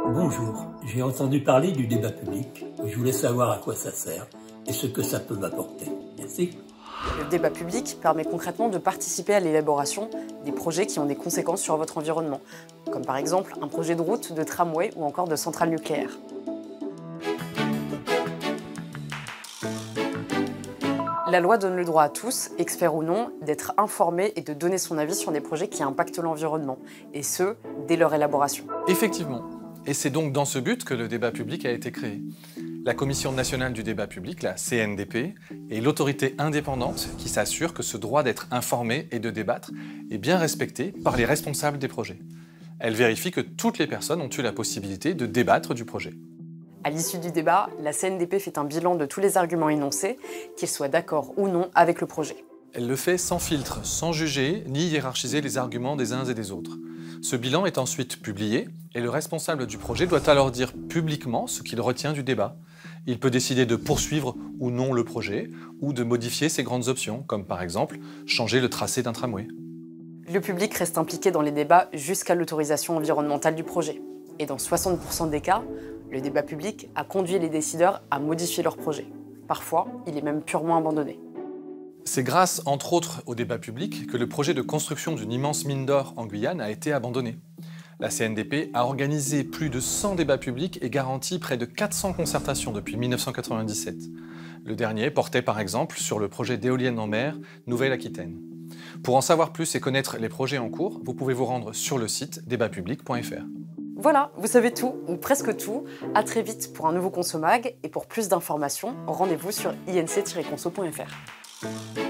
Bonjour, j'ai entendu parler du débat public. Je voulais savoir à quoi ça sert et ce que ça peut m'apporter. Merci. Le débat public permet concrètement de participer à l'élaboration des projets qui ont des conséquences sur votre environnement, comme par exemple un projet de route, de tramway ou encore de centrale nucléaire. La loi donne le droit à tous, experts ou non, d'être informés et de donner son avis sur des projets qui impactent l'environnement, et ce, dès leur élaboration. Effectivement. Et c'est donc dans ce but que le débat public a été créé. La Commission nationale du débat public, la CNDP, est l'autorité indépendante qui s'assure que ce droit d'être informé et de débattre est bien respecté par les responsables des projets. Elle vérifie que toutes les personnes ont eu la possibilité de débattre du projet. À l'issue du débat, la CNDP fait un bilan de tous les arguments énoncés, qu'ils soient d'accord ou non avec le projet. Elle le fait sans filtre, sans juger ni hiérarchiser les arguments des uns et des autres. Ce bilan est ensuite publié et le responsable du projet doit alors dire publiquement ce qu'il retient du débat. Il peut décider de poursuivre ou non le projet ou de modifier ses grandes options, comme par exemple changer le tracé d'un tramway. Le public reste impliqué dans les débats jusqu'à l'autorisation environnementale du projet. Et dans 60% des cas, le débat public a conduit les décideurs à modifier leur projet. Parfois, il est même purement abandonné. C'est grâce, entre autres, au débat public que le projet de construction d'une immense mine d'or en Guyane a été abandonné. La CNDP a organisé plus de 100 débats publics et garanti près de 400 concertations depuis 1997. Le dernier portait par exemple sur le projet d'éolienne en mer Nouvelle-Aquitaine. Pour en savoir plus et connaître les projets en cours, vous pouvez vous rendre sur le site débatpublic.fr. Voilà, vous savez tout, ou presque tout. À très vite pour un nouveau Consomag, et pour plus d'informations, rendez-vous sur inc-conso.fr.